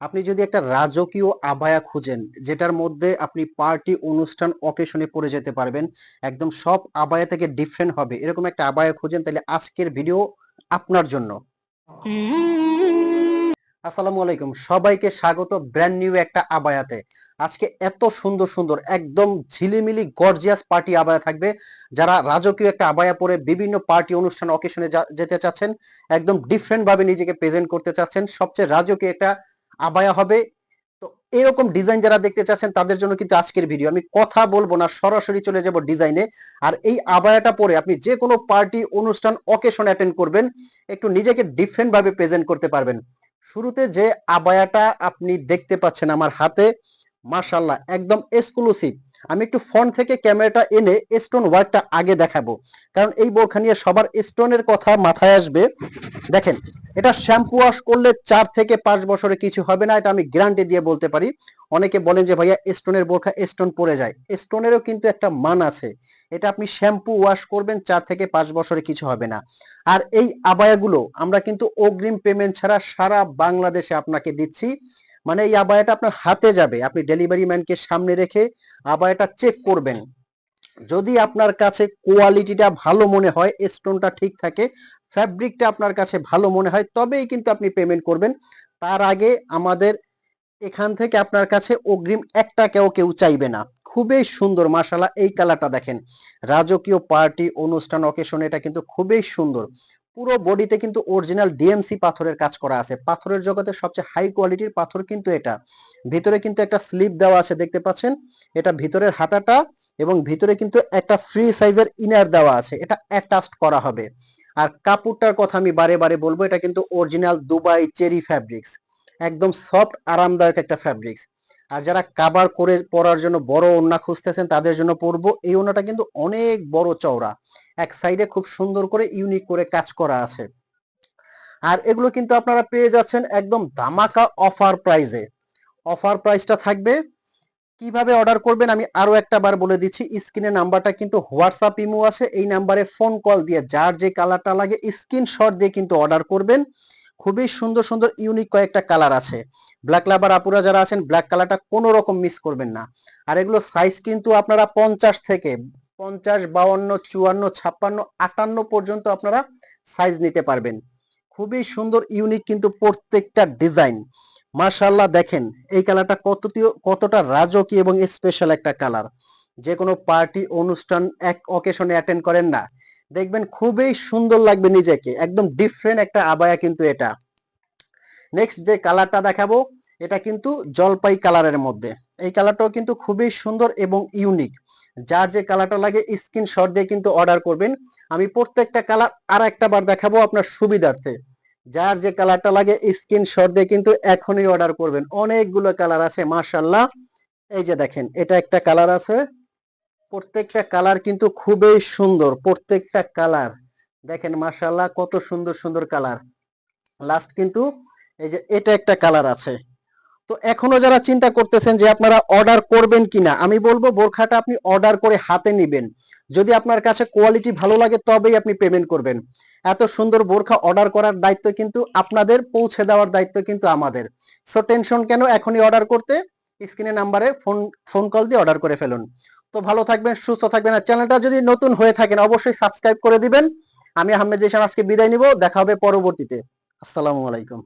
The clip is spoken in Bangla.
আপনি যদি একটা রাজকীয় আবায়া খুঁজেন যেটার মধ্যে আপনি পার্টি অনুষ্ঠান অকেশনে পরে যেতে পারবেন, একদম সব আবায়া থেকে ডিফারেন্ট হবে এরকম একটা আবায়া খুঁজেন, তাহলে আজকের ভিডিও আপনার জন্য। আসসালামু আলাইকুম, সবাইকে স্বাগত ব্র্যান্ড নিউ একটা আবায়াতে। আজকে এত সুন্দর সুন্দর একদম ঝিলিমিলি গর্জিয়াস পার্টি আবায়া থাকবে। যারা রাজকীয় একটা আবায়া পরে বিভিন্ন পার্টি অনুষ্ঠান অকেশনে যেতে চাচ্ছেন, একদম ডিফারেন্ট ভাবে নিজেকে প্রেজেন্ট করতে চাচ্ছেন, সবচেয়ে রাজকীয় একটা আবায়া হবে। তো এরকম ডিজাইন যারা দেখতে চাচ্ছেন তাদের জন্য কিন্তু আজকের ভিডিও। আমি কথা বলবো না, সরাসরি চলে যাব ডিজাইনে। আর এই আবায়াটা পরে আপনি যে কোনো পার্টি অনুষ্ঠান অকেশন অ্যাটেন্ড করবেন, একটু নিজেকে ডিফারেন্ট ভাবে প্রেজেন্ট করতে পারবেন। শুরুতে যে আবায়াটা আপনি দেখতে পাচ্ছেন আমার হাতে, মাশাআল্লাহ একদম এক্সক্লুসিভ। আমি একটু ফ্রন্ট থেকে ক্যামেরাটা এনে স্টোন ওয়ার্কটা আগে দেখাবো, কারণ এই বোরখা নিয়ে সবার স্টোনের কথা মাথায় আসবে। দেখেন, এটা শ্যাম্পু ওয়াশ করলে 4 থেকে 5 বছরে কিছু হবে না, এটা আমি গ্যারান্টি দিয়ে বলতে পারি। অনেকে বলেন যে ভাইয়া স্টোনের বোরখা স্টোন পড়ে যায়, স্টোনেরও কিন্তু একটা মান আছে। এটা আপনি শ্যাম্পু ওয়াশ করবেন 4 থেকে 5 বছরে কিছু হবে না। আর এই আবায়াগুলো আমরা কিন্তু অগ্রিম পেমেন্ট ছাড়া সারা বাংলাদেশে আপনাকে দিচ্ছি। মানে এই আবায়াটা আপনার হাতে যাবে, আপনি ডেলিভারি ম্যানকে সামনে রেখে আবায়াটা চেক করবেন। যদি আপনার কাছে কোয়ালিটিটা ভালো মনে হয়, স্টোনটা ঠিক থাকে, ফ্যাব্রিকটা আপনার কাছে ভালো মনে হয়, তবেই কিন্তু আপনি পেমেন্ট করবেন। তার আগে আমাদের এখান থেকে আপনার কাছে অগ্রিম 1 টাকাও কেউ চাইবে না। খুবই সুন্দর মাশাআল্লাহ, এই কালারটা দেখেন, রাজকীয় পার্টি অনুষ্ঠান অকেশন, এটা কিন্তু খুবই সুন্দর। পুরো বডিতে কিন্তু অরিজিনাল ডিএমসি পাথরের কাজ করা আছে। পাথরের জগতে সবচেয়ে হাই কোয়ালিটির পাথর কিন্তু এটা। ভিতরে কিন্তু একটা স্লিপ দেওয়া আছে, দেখতে পাচ্ছেন। এটা ভিতরের হাতাটা, এবং ভিতরে কিন্তু একটা ফ্রি সাইজের ইনার দেওয়া আছে, এটা অ্যাটাচড করা হবে। আর কাপড়টার কথা আমি বারে বারে বলবো, এটা কিন্তু অরিজিনাল দুবাই চেরি ফ্যাব্রিক্স, একদম সফট আরামদায়ক একটা ফ্যাব্রিক্স। আর যারা কাভার করে পরার জন্য বড় ওড়না খুঁজতেছেন তাদের জন্য পরবো। এই ওড়নাটা কিন্তু অনেক বড় চওড়া, এক সাইডে খুব সুন্দর করে ইউনিক করে কাজ করা আছে। আর এগুলো কিন্তু আপনারা পেয়ে যাচ্ছেন একদম ধামাকা অফার প্রাইজে। অফার প্রাইসটা থাকবে। কিভাবে অর্ডার করবেন আমি আরো একটা বার বলে দিচ্ছি, স্ক্রিনে নাম্বারটা কিন্তু হোয়াটসঅ্যাপ ইমো আছে, এই নাম্বারে ফোন কল দিয়ে যার যে কালারটা লাগে স্ক্রিনশট দিয়ে কিন্তু অর্ডার করবেন। খুবই সুন্দর সুন্দর ইউনিক কয়েকটা কালার আছে। ব্ল্যাক লাভার আপুরা যারা আছেন, ব্ল্যাক কালারটা কোনো রকম মিস করবেন না। আর এগুলো সাইজ কিন্তু আপনারা 50 থেকে 50, 52, 54, 56, 58 পর্যন্ত আপনারা সাইজ নিতে পারবেন। খুবই সুন্দর ইউনিক কিন্তু প্রত্যেকটা ডিজাইন। মাশাআল্লাহ দেখেন, এই কালারটা কতটা রাজকীয় এবং স্পেশাল একটা কালার। যে কোনো পার্টি অনুষ্ঠান এক অকেশনে অ্যাটেন্ড করেন না, দেখবেন খুবই সুন্দর লাগবে নিজেকে, একদম ডিফারেন্ট একটা আবায়া কিন্তু এটা। নেক্সট যে কালারটা দেখাবো, এটা কিন্তু জলপাই কালারের মধ্যে। এই কালারটাও কিন্তু খুবই সুন্দর এবং ইউনিক। যার যে কালারটা লাগে স্ক্রিনশট দিয়ে কিন্তু অর্ডার করবেন। আমি প্রত্যেকটা কালার আর একটা বার দেখাবো আপনার সুবিধার্থে। যার যে কালারটা লাগে স্ক্রিনশট দিয়ে কিন্তু এখনই অর্ডার করবেন। অনেকগুলো কালার আছে মাশাআল্লাহ। এই যে দেখেন, এটা একটা কালার আছে। প্রত্যেকটা কালার কিন্তু খুবই সুন্দর, প্রত্যেকটা কালার দেখেন মাশাআল্লাহ, কত সুন্দর সুন্দর কালার। লাস্ট কিন্তু এই যে এটা একটা কালার আছে। তো এখনো যারা চিন্তা করতেছেন যে আপনারা অর্ডার করবেন কিনা, আমি বলবো বোরখাটা আপনি অর্ডার করে হাতে নিবেন। যদি আপনার কাছে কোয়ালিটি ভালো লাগে তবেই আপনি পেমেন্ট করবেন। এত সুন্দর বোরখা অর্ডার করার দায়িত্ব কিন্তু আপনাদের, পৌঁছে দেওয়ার দায়িত্ব কিন্তু আমাদের। সো টেনশন কেন, এখনই অর্ডার করতে স্ক্রিনে নাম্বারে ফোন কল দিয়ে অর্ডার করে ফেলুন। তো ভালো থাকবেন, সুস্থ থাকবেন। আর চ্যানেলটা যদি নতুন হয়ে থাকেন অবশ্যই সাবস্ক্রাইব করে দিবেন। আমি আহমেদ জিশান আজকে বিদায় নিব, দেখা হবে পরবর্তীতে। আসসালামু আলাইকুম।